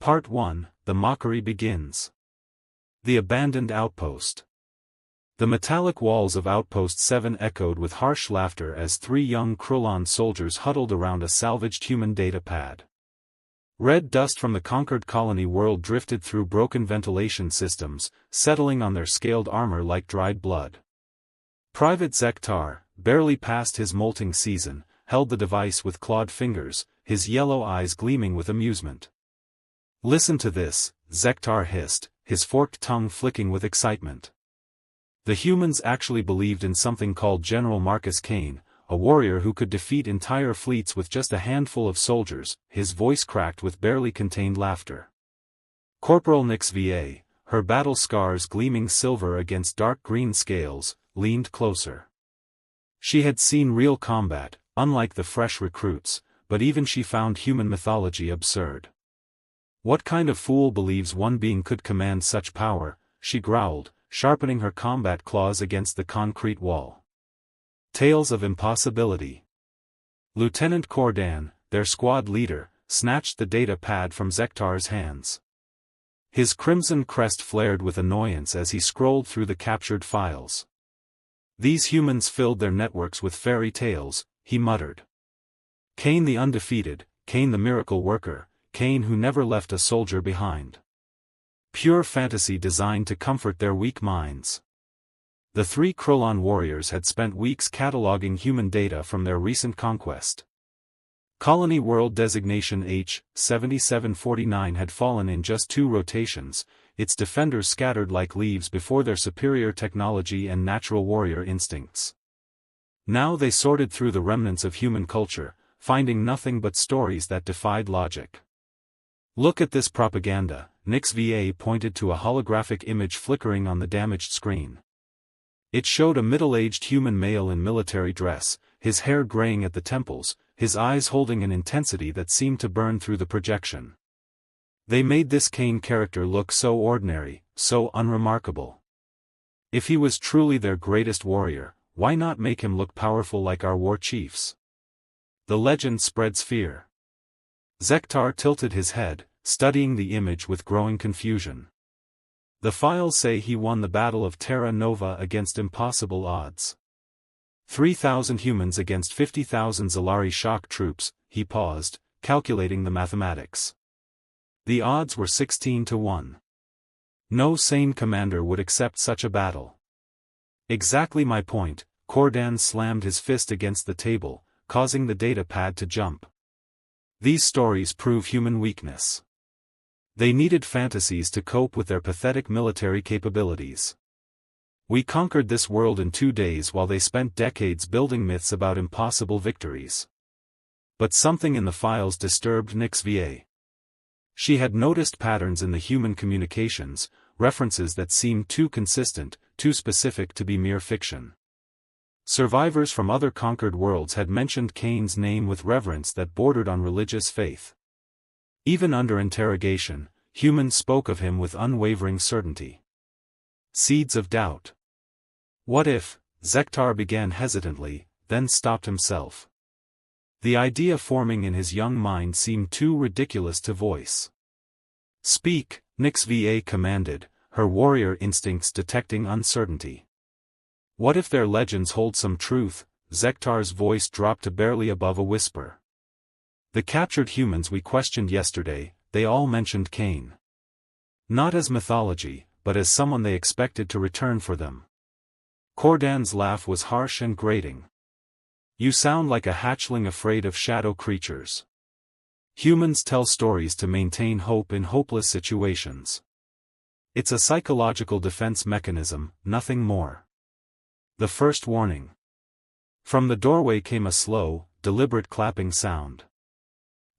Part 1, The Mockery Begins. The Abandoned Outpost. The metallic walls of Outpost 7 echoed with harsh laughter as three young Krulon soldiers huddled around a salvaged human data pad. Red dust from the conquered colony world drifted through broken ventilation systems, settling on their scaled armor like dried blood. Private Zektar, barely past his molting season, held the device with clawed fingers, his yellow eyes gleaming with amusement. "Listen to this," Zektar hissed, his forked tongue flicking with excitement. The humans actually believed in something called General Marcus Kane, a warrior who could defeat entire fleets with just a handful of soldiers. His voice cracked with barely contained laughter. Corporal Nyx VA, her battle scars gleaming silver against dark green scales, leaned closer. She had seen real combat, unlike the fresh recruits, but even she found human mythology absurd. "What kind of fool believes one being could command such power?" she growled, sharpening her combat claws against the concrete wall. Tales of impossibility. Lieutenant Cordan, their squad leader, snatched the data pad from Zektar's hands. His crimson crest flared with annoyance as he scrolled through the captured files. "These humans filled their networks with fairy tales," he muttered. "Kane the undefeated, Kane the miracle worker, Kane who never left a soldier behind. Pure fantasy designed to comfort their weak minds." The three Krulon warriors had spent weeks cataloging human data from their recent conquest. Colony World Designation H-7749 had fallen in just 2 rotations, its defenders scattered like leaves before their superior technology and natural warrior instincts. Now they sorted through the remnants of human culture, finding nothing but stories that defied logic. "Look at this propaganda," Nyx VA pointed to a holographic image flickering on the damaged screen. It showed a middle-aged human male in military dress, his hair graying at the temples, his eyes holding an intensity that seemed to burn through the projection. They made this Kane character look so ordinary, so unremarkable. If he was truly their greatest warrior, why not make him look powerful like our war chiefs? The legend spreads fear. Zektar tilted his head, studying the image with growing confusion. "The files say he won the Battle of Terra Nova against impossible odds. 3,000 humans against 50,000 Zalari shock troops." He paused, calculating the mathematics. The odds were 16 to 1. No sane commander would accept such a battle. "Exactly my point," Cordan slammed his fist against the table, causing the data pad to jump. "These stories prove human weakness. They needed fantasies to cope with their pathetic military capabilities. We conquered this world in 2 days while they spent decades building myths about impossible victories." But something in the files disturbed Nyx VA. She had noticed patterns in the human communications, references that seemed too consistent, too specific to be mere fiction. Survivors from other conquered worlds had mentioned Kane's name with reverence that bordered on religious faith. Even under interrogation, humans spoke of him with unwavering certainty. Seeds of doubt. "What if?" Zektar began hesitantly, then stopped himself. The idea forming in his young mind seemed too ridiculous to voice. "Speak," Nyx VA commanded, her warrior instincts detecting uncertainty. "What if their legends hold some truth?" Zektar's voice dropped to barely above a whisper. "The captured humans we questioned yesterday, they all mentioned Kane. Not as mythology, but as someone they expected to return for them." Cordan's laugh was harsh and grating. "You sound like a hatchling afraid of shadow creatures. Humans tell stories to maintain hope in hopeless situations. It's a psychological defense mechanism, nothing more." The first warning. From the doorway came a slow, deliberate clapping sound.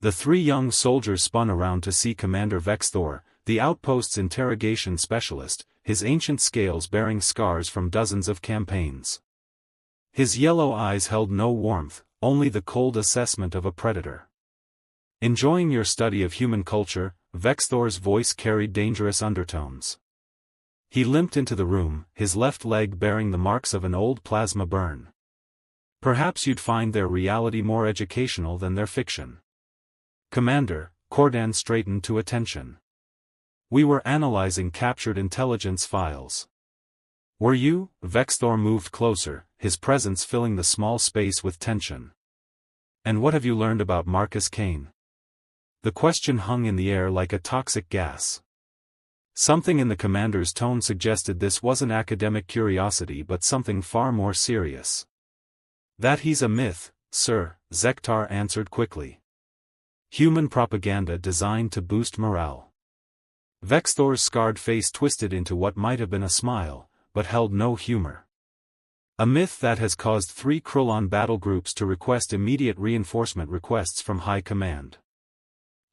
The three young soldiers spun around to see Commander Vexthor, the outpost's interrogation specialist, his ancient scales bearing scars from dozens of campaigns. His yellow eyes held no warmth, only the cold assessment of a predator. "Enjoying your study of human culture?" Vexthor's voice carried dangerous undertones. He limped into the room, his left leg bearing the marks of an old plasma burn. "Perhaps you'd find their reality more educational than their fiction." "Commander, Cordan straightened to attention. We were analyzing captured intelligence files. Were you? Vexthor moved closer, his presence filling the small space with tension. And what have you learned about Marcus Kane? The question hung in the air like a toxic gas. Something in the commander's tone suggested this wasn't academic curiosity but something far more serious. That he's a myth, sir, Zektar answered quickly. Human propaganda designed to boost morale. Vexthor's scarred face twisted into what might have been a smile, but held no humor. A myth that has caused 3 Krulon battle groups to request immediate reinforcement requests from High Command.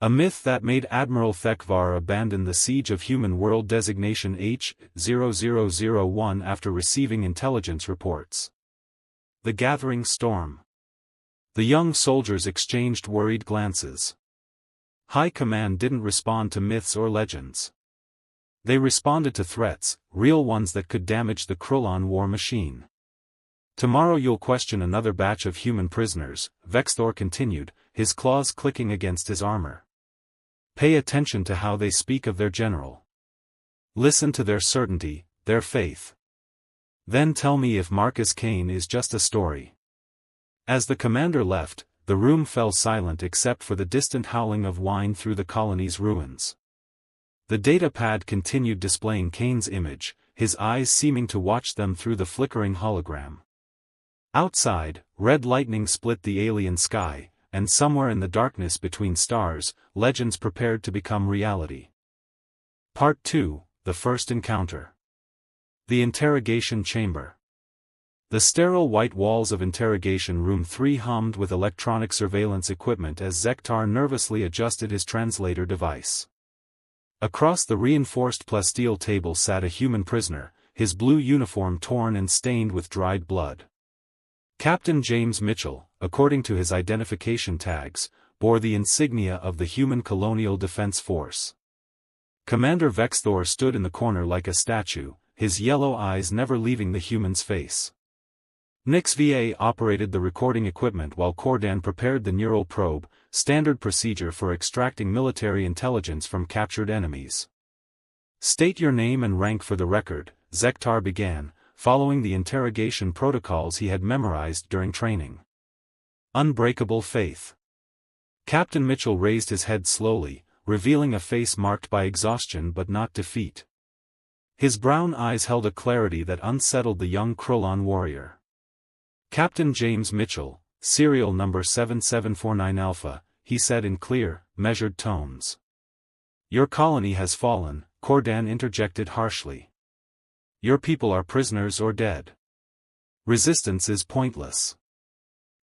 A myth that made Admiral Thekvar abandon the Siege of Human World designation H-0001 after receiving intelligence reports. The gathering storm. The young soldiers exchanged worried glances. High Command didn't respond to myths or legends. They responded to threats, real ones that could damage the Krulon war machine. Tomorrow you'll question another batch of human prisoners, Vexthor continued, his claws clicking against his armor. Pay attention to how they speak of their general. Listen to their certainty, their faith. Then tell me if Marcus Kane is just a story. As the commander left, the room fell silent except for the distant howling of wine through the colony's ruins. The datapad continued displaying Kane's image, his eyes seeming to watch them through the flickering hologram. Outside, red lightning split the alien sky, and somewhere in the darkness between stars, legends prepared to become reality. Part 2, The First Encounter. The Interrogation Chamber. The sterile white walls of Interrogation Room 3 hummed with electronic surveillance equipment as Zektar nervously adjusted his translator device. Across the reinforced plasteel table sat a human prisoner, his blue uniform torn and stained with dried blood. Captain James Mitchell, according to his identification tags, bore the insignia of the Human Colonial Defense Force. Commander Vexthor stood in the corner like a statue, his yellow eyes never leaving the human's face. Nix VA operated the recording equipment while Cordan prepared the neural probe, standard procedure for extracting military intelligence from captured enemies. State your name and rank for the record, Zektar began, following the interrogation protocols he had memorized during training. Unbreakable faith. Captain Mitchell raised his head slowly, revealing a face marked by exhaustion but not defeat. His brown eyes held a clarity that unsettled the young Krulon warrior. Captain James Mitchell, serial number 7749 Alpha, he said in clear, measured tones. Your colony has fallen, Cordan interjected harshly. Your people are prisoners or dead. Resistance is pointless.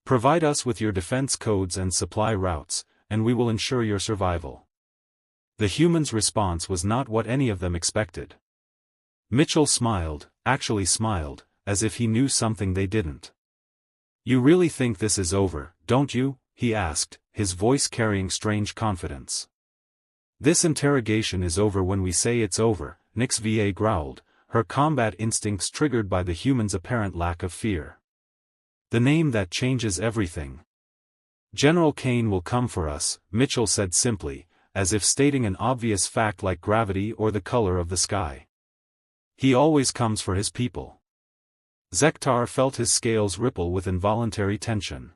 Provide us with your defense codes and supply routes, and we will ensure your survival. The humans' response was not what any of them expected. Mitchell smiled, actually smiled, as if he knew something they didn't. You really think this is over, don't you? He asked, his voice carrying strange confidence. This interrogation is over when we say it's over, Nix VA growled, her combat instincts triggered by the human's apparent lack of fear. The name that changes everything. General Kane will come for us, Mitchell said simply, as if stating an obvious fact like gravity or the color of the sky. He always comes for his people. Zektar felt his scales ripple with involuntary tension.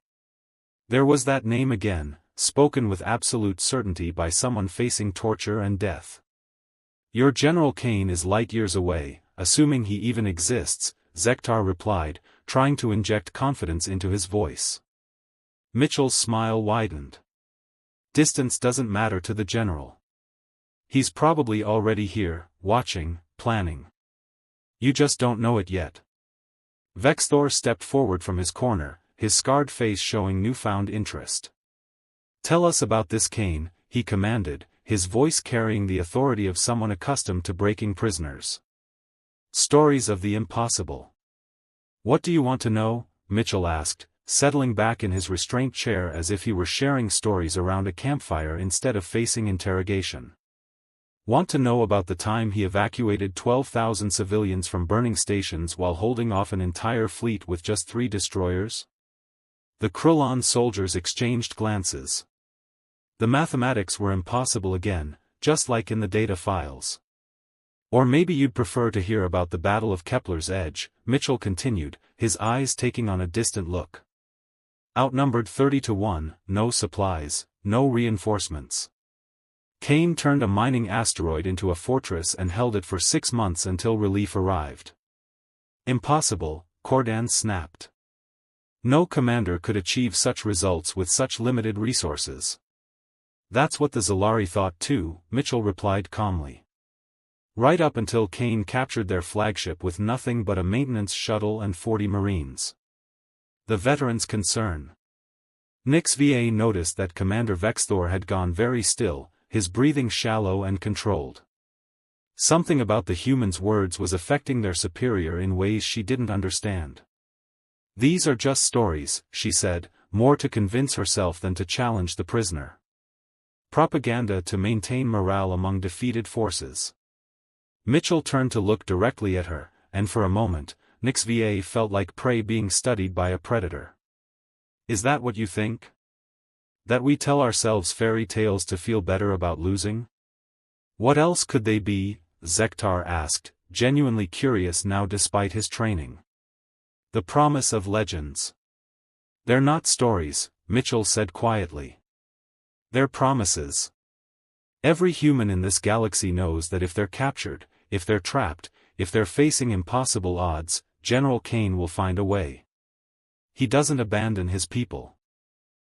There was that name again, spoken with absolute certainty by someone facing torture and death. Your General Kane is light years away, assuming he even exists, Zektar replied, trying to inject confidence into his voice. Mitchell's smile widened. Distance doesn't matter to the general. He's probably already here, watching, planning. You just don't know it yet. Vexthor stepped forward from his corner, his scarred face showing newfound interest. Tell us about this Kane, he commanded, his voice carrying the authority of someone accustomed to breaking prisoners. Stories of the impossible. What do you want to know? Mitchell asked, settling back in his restraint chair as if he were sharing stories around a campfire instead of facing interrogation. Want to know about the time he evacuated 12,000 civilians from burning stations while holding off an entire fleet with just 3 destroyers? The Krulon soldiers exchanged glances. The mathematics were impossible again, just like in the data files. Or maybe you'd prefer to hear about the Battle of Kepler's Edge, Mitchell continued, his eyes taking on a distant look. Outnumbered 30-1, no supplies, no reinforcements. Kane turned a mining asteroid into a fortress and held it for 6 months until relief arrived. Impossible, Cordan snapped. No commander could achieve such results with such limited resources. That's what the Zalari thought too, Mitchell replied calmly. Right up until Kane captured their flagship with nothing but a maintenance shuttle and 40 Marines. The veteran's concern. Nix VA noticed that Commander Vexthor had gone very still, his breathing shallow and controlled. Something about the human's words was affecting their superior in ways she didn't understand. These are just stories, she said, more to convince herself than to challenge the prisoner. Propaganda to maintain morale among defeated forces. Mitchell turned to look directly at her, and for a moment, Nix VA felt like prey being studied by a predator. Is that what you think? That we tell ourselves fairy tales to feel better about losing? What else could they be? Zektar asked, genuinely curious now despite his training. The promise of legends. They're not stories, Mitchell said quietly. They're promises. Every human in this galaxy knows that if they're captured, if they're trapped, if they're facing impossible odds, General Kane will find a way. He doesn't abandon his people.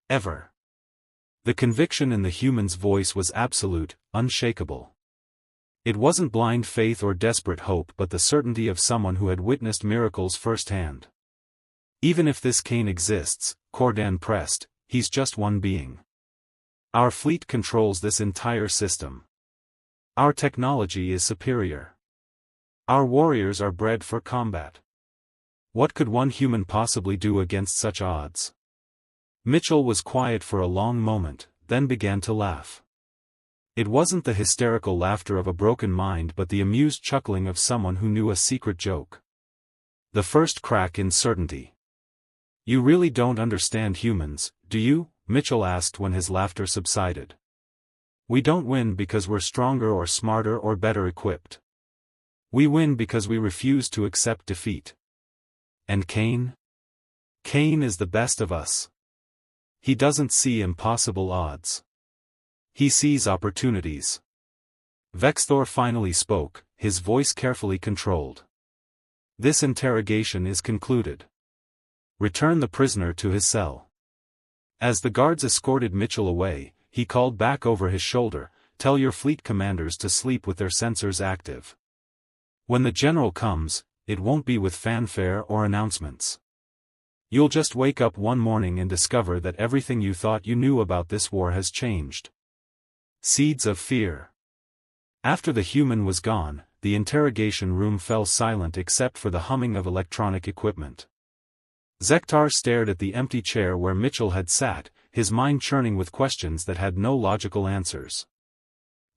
Ever. The conviction in the human's voice was absolute, unshakable. It wasn't blind faith or desperate hope but the certainty of someone who had witnessed miracles firsthand. Even if this Kane exists, Cordan pressed, he's just one being. Our fleet controls this entire system. Our technology is superior. Our warriors are bred for combat. What could one human possibly do against such odds? Mitchell was quiet for a long moment, then began to laugh. It wasn't the hysterical laughter of a broken mind but the amused chuckling of someone who knew a secret joke. The first crack in certainty. You really don't understand humans, do you? Mitchell asked when his laughter subsided. We don't win because we're stronger or smarter or better equipped. We win because we refuse to accept defeat. And Kane? Kane is the best of us. He doesn't see impossible odds. He sees opportunities. Vexthor finally spoke, his voice carefully controlled. This interrogation is concluded. Return the prisoner to his cell. As the guards escorted Mitchell away, he called back over his shoulder, tell your fleet commanders to sleep with their sensors active. When the general comes, it won't be with fanfare or announcements. You'll just wake up one morning and discover that everything you thought you knew about this war has changed. Seeds of fear. After the human was gone, the interrogation room fell silent except for the humming of electronic equipment. Zektar stared at the empty chair where Mitchell had sat, his mind churning with questions that had no logical answers.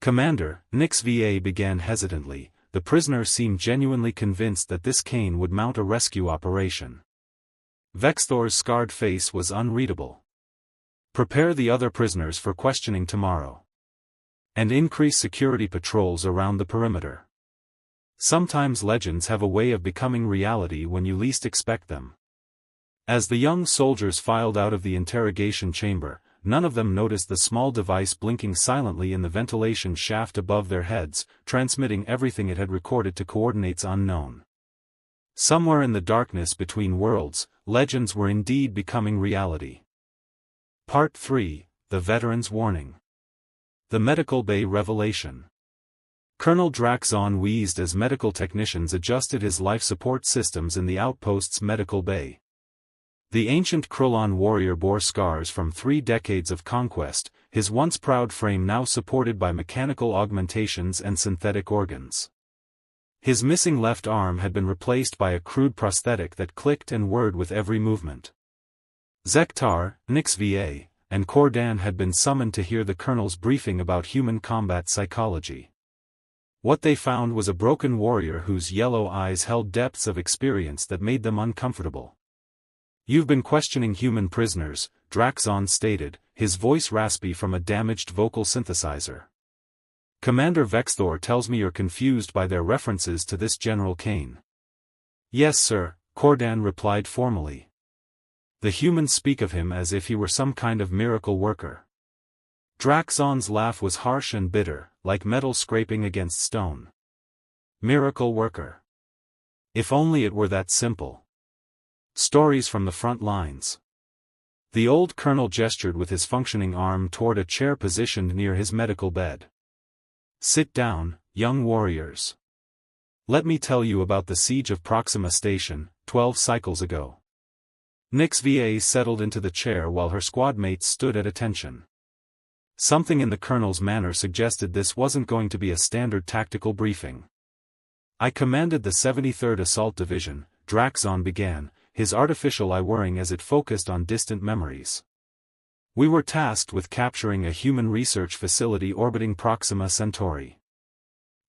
Commander, Nix VA began hesitantly, the prisoner seemed genuinely convinced that this Kane would mount a rescue operation. Vexthor's scarred face was unreadable. Prepare the other prisoners for questioning tomorrow. And increase security patrols around the perimeter. Sometimes legends have a way of becoming reality when you least expect them. As the young soldiers filed out of the interrogation chamber, none of them noticed the small device blinking silently in the ventilation shaft above their heads, transmitting everything it had recorded to coordinates unknown. Somewhere in the darkness between worlds, legends were indeed becoming reality. Part 3, The Veteran's Warning. The Medical Bay Revelation. Colonel Draxon wheezed as medical technicians adjusted his life support systems in the outpost's medical bay. The ancient Krulon warrior bore scars from 3 decades of conquest, his once proud frame now supported by mechanical augmentations and synthetic organs. His missing left arm had been replaced by a crude prosthetic that clicked and whirred with every movement. Zektar, Nix VA, and Cordan had been summoned to hear the colonel's briefing about human combat psychology. What they found was a broken warrior whose yellow eyes held depths of experience that made them uncomfortable. You've been questioning human prisoners, Draxon stated, his voice raspy from a damaged vocal synthesizer. "Commander Vexthor tells me you're confused by their references to this General Kane." "Yes, sir," Cordan replied formally. "The humans speak of him as if he were some kind of miracle worker." Draxon's laugh was harsh and bitter, like metal scraping against stone. Miracle worker. If only it were that simple. Stories from the front lines. The old colonel gestured with his functioning arm toward a chair positioned near his medical bed. "Sit down, young warriors. Let me tell you about the siege of Proxima Station, 12 cycles ago." Nyx VA settled into the chair while her squad mates stood at attention. Something in the colonel's manner suggested this wasn't going to be a standard tactical briefing. "I commanded the 73rd Assault Division," Draxon began, his artificial eye whirring as it focused on distant memories. "We were tasked with capturing a human research facility orbiting Proxima Centauri.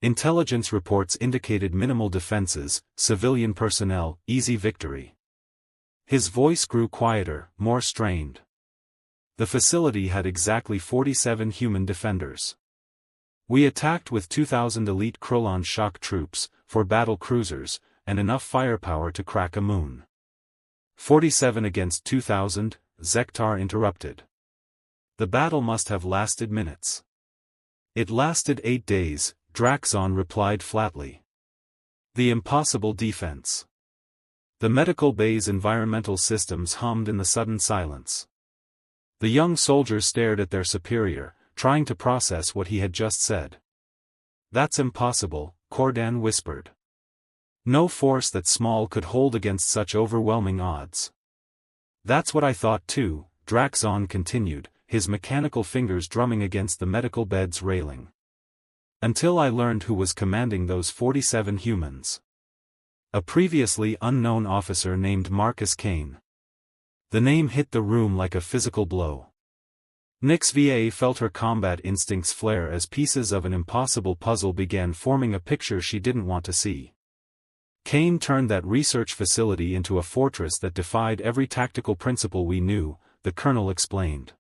Intelligence reports indicated minimal defenses, civilian personnel, easy victory." His voice grew quieter, more strained. "The facility had exactly 47 human defenders. We attacked with 2,000 elite Krulon shock troops, 4 battle cruisers, and enough firepower to crack a moon." 47 against 2,000, Zektar interrupted. "The battle must have lasted minutes." "It lasted 8 days, Draxon replied flatly. "The impossible defense." The medical bay's environmental systems hummed in the sudden silence. The young soldiers stared at their superior, trying to process what he had just said. "That's impossible," Cordan whispered. "No force that small could hold against such overwhelming odds." "That's what I thought too," Draxon continued, his mechanical fingers drumming against the medical bed's railing. "Until I learned who was commanding those 47 humans. A previously unknown officer named Marcus Kane." The name hit the room like a physical blow. Nyx VA felt her combat instincts flare as pieces of an impossible puzzle began forming a picture she didn't want to see. "Kane turned that research facility into a fortress that defied every tactical principle we knew," the colonel explained.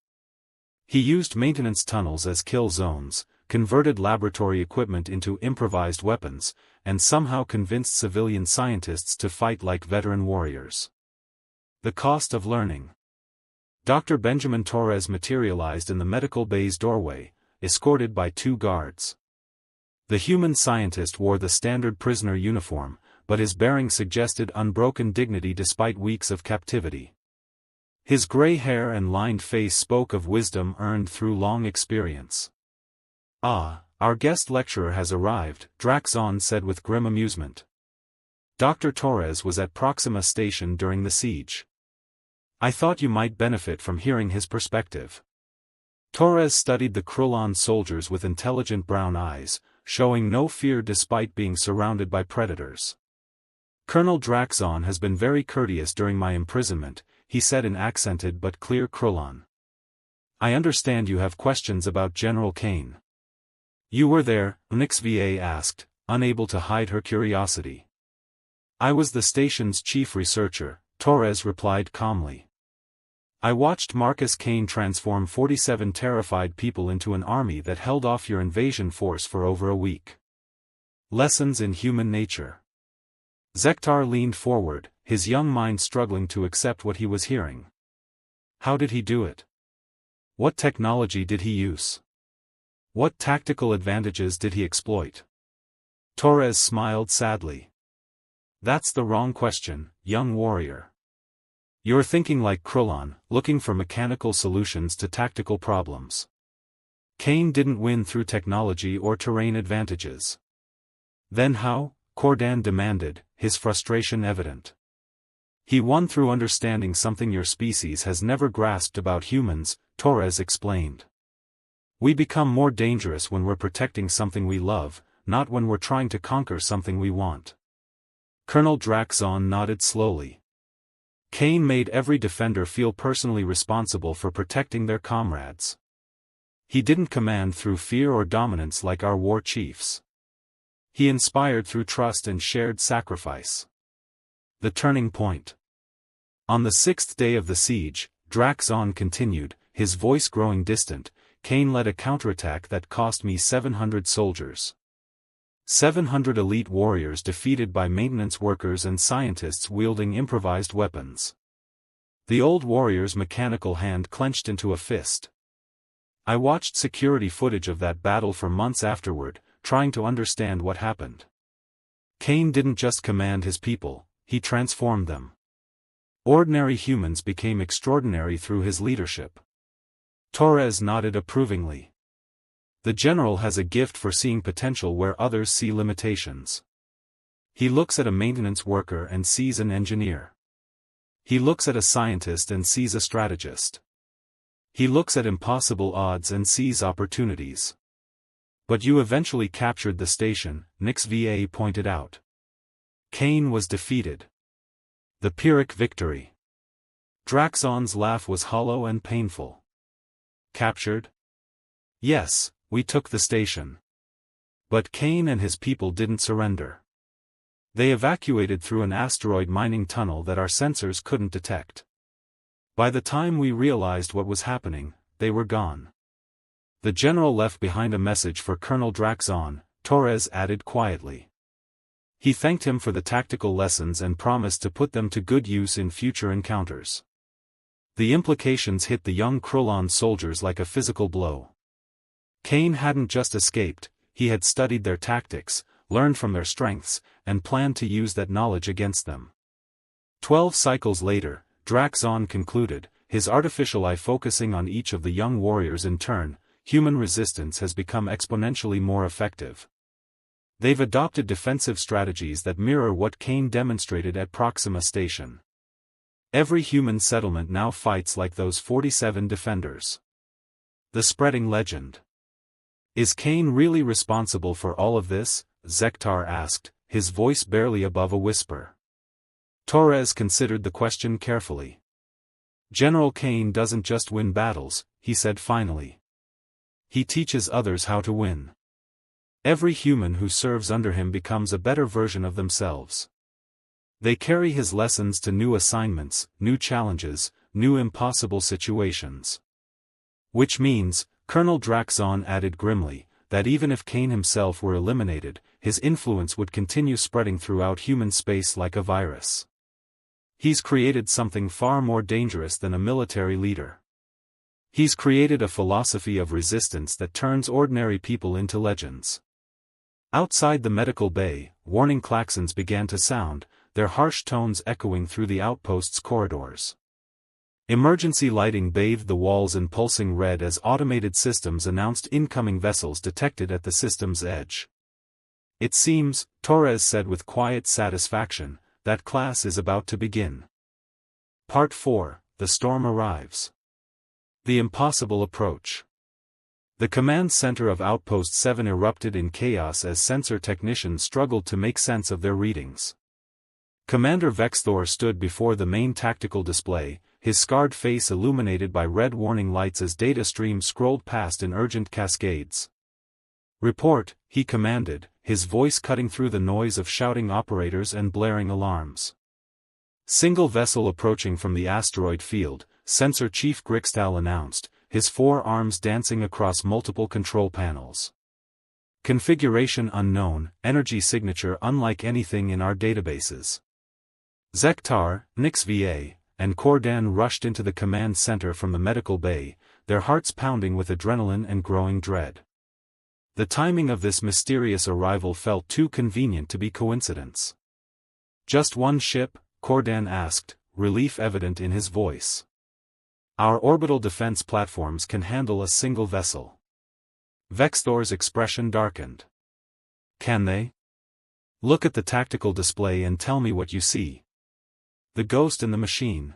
"He used maintenance tunnels as kill zones, converted laboratory equipment into improvised weapons, and somehow convinced civilian scientists to fight like veteran warriors. The cost of learning." Dr. Benjamin Torres materialized in the medical bay's doorway, escorted by 2 guards. The human scientist wore the standard prisoner uniform, but his bearing suggested unbroken dignity despite weeks of captivity. His gray hair and lined face spoke of wisdom earned through long experience. "Ah, our guest lecturer has arrived," Draxon said with grim amusement. "Dr. Torres was at Proxima Station during the siege. I thought you might benefit from hearing his perspective." Torres studied the Krulon soldiers with intelligent brown eyes, showing no fear despite being surrounded by predators. "Colonel Draxon has been very courteous during my imprisonment," he said in accented but clear Krulon. "I understand you have questions about General Kane." "You were there?" Nyx VA asked, unable to hide her curiosity. "I was the station's chief researcher," Torres replied calmly. "I watched Marcus Kane transform 47 terrified people into an army that held off your invasion force for over a week. Lessons in human nature." Zektar leaned forward, his young mind struggling to accept what he was hearing. How did he do it? What technology did he use? What tactical advantages did he exploit? Torres smiled sadly. "That's the wrong question, young warrior. You're thinking like Krulon, looking for mechanical solutions to tactical problems. Kane didn't win through technology or terrain advantages." "Then how?" Cordan demanded, his frustration evident. "He won through understanding something your species has never grasped about humans," Torres explained. "We become more dangerous when we're protecting something we love, not when we're trying to conquer something we want." Colonel Draxon nodded slowly. "Kane made every defender feel personally responsible for protecting their comrades. He didn't command through fear or dominance like our war chiefs. He inspired through trust and shared sacrifice." The turning point. On the 6th day of the siege, Draxon continued, his voice growing distant, Kane led a counterattack that cost me 700 soldiers. 700 elite warriors defeated by maintenance workers and scientists wielding improvised weapons. The old warrior's mechanical hand clenched into a fist. I watched security footage of that battle for months afterward, trying to understand what happened. Kane didn't just command his people, he transformed them. Ordinary humans became extraordinary through his leadership. Torres nodded approvingly. The general has a gift for seeing potential where others see limitations. He looks at a maintenance worker and sees an engineer. He looks at a scientist and sees a strategist. He looks at impossible odds and sees opportunities. But you eventually captured the station, HFY pointed out. Kane was defeated. The Pyrrhic victory. Draxon's laugh was hollow and painful. Captured? Yes, we took the station. But Kane and his people didn't surrender. They evacuated through an asteroid mining tunnel that our sensors couldn't detect. By the time we realized what was happening, they were gone. The general left behind a message for Colonel Draxon, Torres added quietly. He thanked him for the tactical lessons and promised to put them to good use in future encounters. The implications hit the young Krulon soldiers like a physical blow. Kane hadn't just escaped, he had studied their tactics, learned from their strengths, and planned to use that knowledge against them. 12 cycles later, Draxon concluded, his artificial eye focusing on each of the young warriors in turn, human resistance has become exponentially more effective. They've adopted defensive strategies that mirror what Kane demonstrated at Proxima Station. Every human settlement now fights like those 47 defenders. The spreading legend. Is Kane really responsible for all of this? Zektar asked, his voice barely above a whisper. Torres considered the question carefully. General Kane doesn't just win battles, he said finally. He teaches others how to win. Every human who serves under him becomes a better version of themselves. They carry his lessons to new assignments, new challenges, new impossible situations. Which means, Colonel Draxon added grimly, that even if Kane himself were eliminated, his influence would continue spreading throughout human space like a virus. He's created something far more dangerous than a military leader. He's created a philosophy of resistance that turns ordinary people into legends. Outside the medical bay, warning klaxons began to sound, their harsh tones echoing through the outpost's corridors. Emergency lighting bathed the walls in pulsing red as automated systems announced incoming vessels detected at the system's edge. It seems, Torres said with quiet satisfaction, that class is about to begin. Part 4, The Storm Arrives. The Impossible Approach. The command center of Outpost 7 erupted in chaos as sensor technicians struggled to make sense of their readings. Commander Vexthor stood before the main tactical display, his scarred face illuminated by red warning lights as data streams scrolled past in urgent cascades. Report, he commanded, his voice cutting through the noise of shouting operators and blaring alarms. Single vessel approaching from the asteroid field, Sensor Chief Grixtal announced, his 4 arms dancing across multiple control panels. Configuration unknown, energy signature unlike anything in our databases. Zektar, HFY, and Cordan rushed into the command center from the medical bay, their hearts pounding with adrenaline and growing dread. The timing of this mysterious arrival felt too convenient to be coincidence. Just one ship? Cordan asked, relief evident in his voice. Our orbital defense platforms can handle a single vessel. Vexthor's expression darkened. Can they? Look at the tactical display and tell me what you see. The ghost in the machine.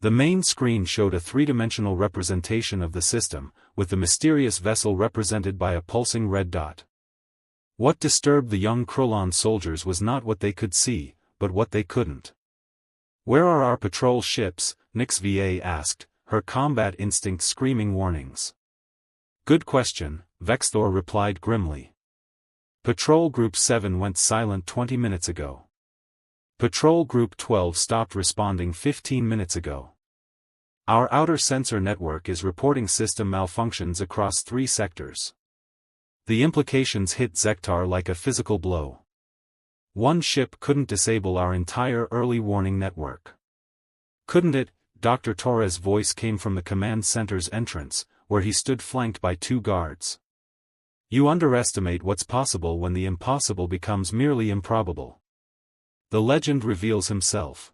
The main screen showed a 3-dimensional representation of the system, with the mysterious vessel represented by a pulsing red dot. What disturbed the young Krulon soldiers was not what they could see, but what they couldn't. Where are our patrol ships? HFY asked, her combat instinct screaming warnings. Good question, Vexthor replied grimly. Patrol Group 7 went silent 20 minutes ago. Patrol Group 12 stopped responding 15 minutes ago. Our outer sensor network is reporting system malfunctions across 3 sectors. The implications hit Zektar like a physical blow. One ship couldn't disable our entire early warning network. Couldn't it? Dr. Torres' voice came from the command center's entrance, where he stood flanked by 2 guards. You underestimate what's possible when the impossible becomes merely improbable. The legend reveals himself.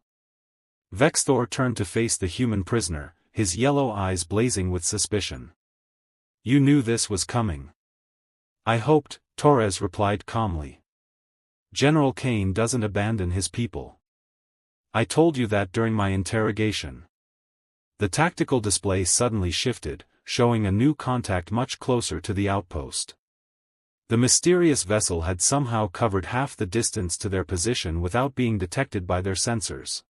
Vexthor turned to face the human prisoner, his yellow eyes blazing with suspicion. You knew this was coming. I hoped, Torres replied calmly. General Kane doesn't abandon his people. I told you that during my interrogation. The tactical display suddenly shifted, showing a new contact much closer to the outpost. The mysterious vessel had somehow covered half the distance to their position without being detected by their sensors.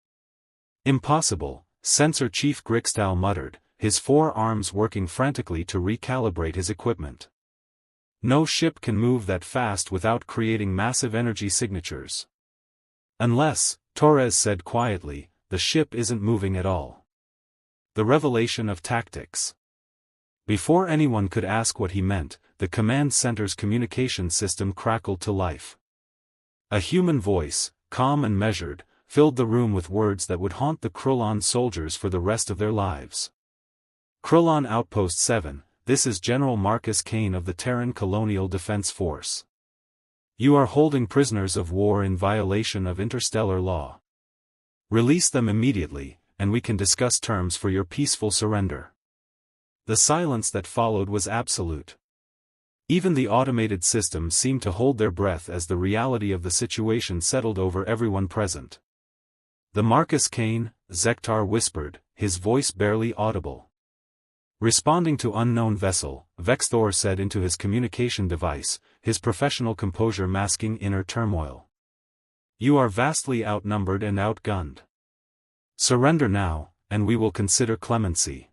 Impossible, Sensor Chief Grixtal muttered, his 4 arms working frantically to recalibrate his equipment. No ship can move that fast without creating massive energy signatures. Unless, Torres said quietly, the ship isn't moving at all. The revelation of tactics. Before anyone could ask what he meant, the command center's communication system crackled to life. A human voice, calm and measured, filled the room with words that would haunt the Krulon soldiers for the rest of their lives. Krulon Outpost 7, this is General Marcus Kane of the Terran Colonial Defense Force. You are holding prisoners of war in violation of interstellar law. Release them immediately, and we can discuss terms for your peaceful surrender. The silence that followed was absolute. Even the automated system seemed to hold their breath as the reality of the situation settled over everyone present. The Marcus Kane, Zektar whispered, his voice barely audible. Responding to unknown vessel, Vexthor said into his communication device, his professional composure masking inner turmoil. You are vastly outnumbered and outgunned. Surrender now, and we will consider clemency.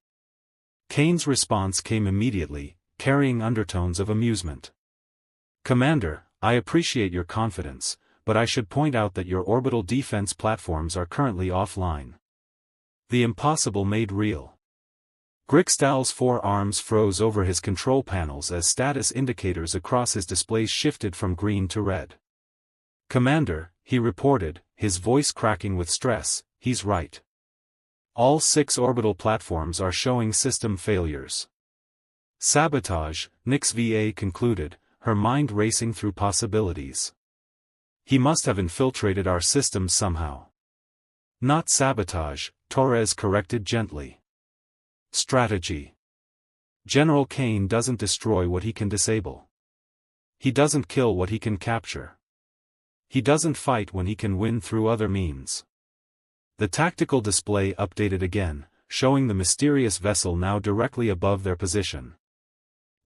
Kane's response came immediately, carrying undertones of amusement. Commander, I appreciate your confidence, but I should point out that your orbital defense platforms are currently offline. The impossible made real. Grixtal's 4 arms froze over his control panels as status indicators across his displays shifted from green to red. Commander, he reported, his voice cracking with stress, he's right. All 6 orbital platforms are showing system failures. Sabotage, Nyx VA concluded, her mind racing through possibilities. He must have infiltrated our systems somehow. Not sabotage, Torres corrected gently. Strategy. General Kane doesn't destroy what he can disable. He doesn't kill what he can capture. He doesn't fight when he can win through other means. The tactical display updated again, showing the mysterious vessel now directly above their position.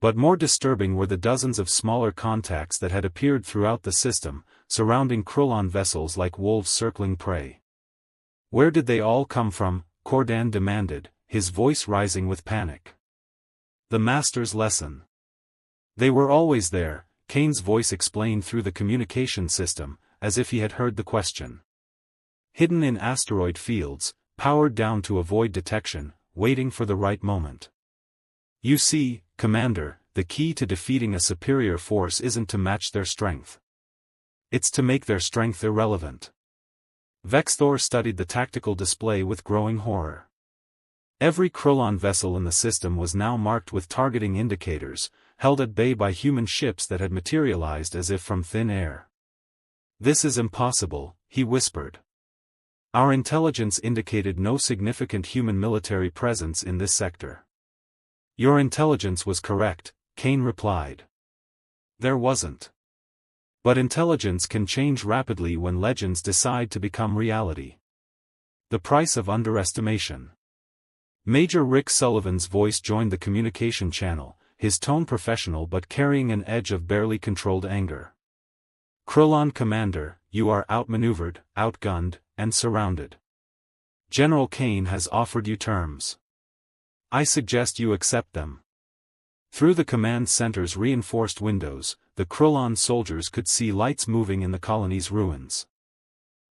But more disturbing were the dozens of smaller contacts that had appeared throughout the system, surrounding Krulon vessels like wolves circling prey. Where did they all come from? Cordan demanded, his voice rising with panic. The Master's lesson. They were always there, Kane's voice explained through the communication system, as if he had heard the question. Hidden in asteroid fields, powered down to avoid detection, waiting for the right moment. You see, Commander, the key to defeating a superior force isn't to match their strength. It's to make their strength irrelevant. Vexthor studied the tactical display with growing horror. Every Krulon vessel in the system was now marked with targeting indicators, held at bay by human ships that had materialized as if from thin air. This is impossible, he whispered. Our intelligence indicated no significant human military presence in this sector. Your intelligence was correct, Kane replied. There wasn't. But intelligence can change rapidly when legends decide to become reality. The price of underestimation. Major Rick Sullivan's voice joined the communication channel, his tone professional but carrying an edge of barely controlled anger. Krulon Commander, you are outmaneuvered, outgunned, and surrounded. General Kane has offered you terms. I suggest you accept them. Through the command center's reinforced windows, the Krulon soldiers could see lights moving in the colony's ruins.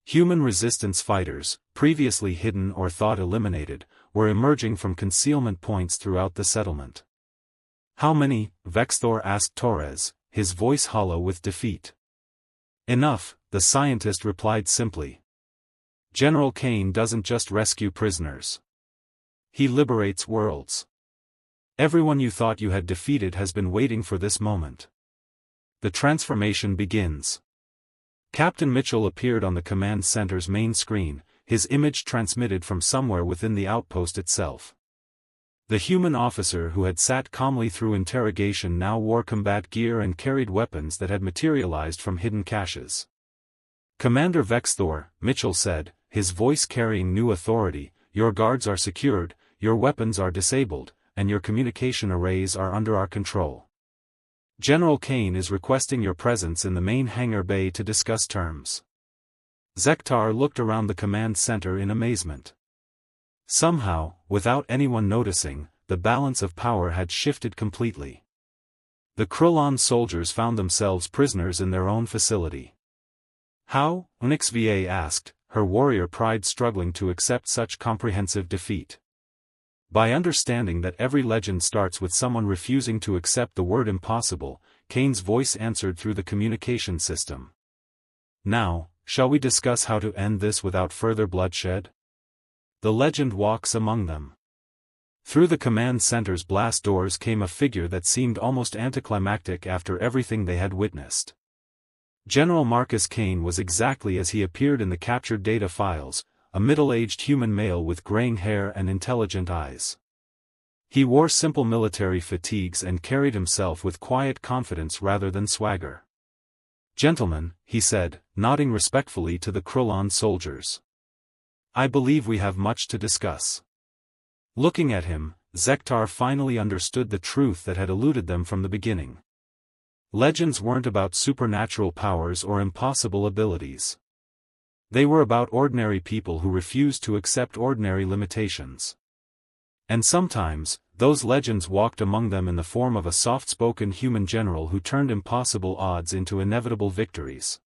Human resistance fighters, previously hidden or thought eliminated, were emerging from concealment points throughout the settlement. "How many?" Vexthor asked Torres, his voice hollow with defeat. "Enough," the scientist replied simply. "General Kane doesn't just rescue prisoners. He liberates worlds. Everyone you thought you had defeated has been waiting for this moment." The transformation begins. Captain Mitchell appeared on the command center's main screen, his image transmitted from somewhere within the outpost itself. The human officer who had sat calmly through interrogation now wore combat gear and carried weapons that had materialized from hidden caches. "Commander Vexthor," Mitchell said, his voice carrying new authority, "your guards are secured, your weapons are disabled, and your communication arrays are under our control. General Kane is requesting your presence in the main hangar bay to discuss terms." Zektar looked around the command center in amazement. Somehow, without anyone noticing, the balance of power had shifted completely. The Krulon soldiers found themselves prisoners in their own facility. "How?" Onyxva asked, her warrior pride struggling to accept such comprehensive defeat. "By understanding that every legend starts with someone refusing to accept the word impossible," Kane's voice answered through the communication system. "Now, shall we discuss how to end this without further bloodshed?" The legend walks among them. Through the command center's blast doors came a figure that seemed almost anticlimactic after everything they had witnessed. General Marcus Kane was exactly as he appeared in the captured data files, a middle-aged human male with graying hair and intelligent eyes. He wore simple military fatigues and carried himself with quiet confidence rather than swagger. "Gentlemen," he said, nodding respectfully to the Krulon soldiers. "I believe we have much to discuss." Looking at him, Zektar finally understood the truth that had eluded them from the beginning. Legends weren't about supernatural powers or impossible abilities. They were about ordinary people who refused to accept ordinary limitations. And sometimes, those legends walked among them in the form of a soft-spoken human general who turned impossible odds into inevitable victories.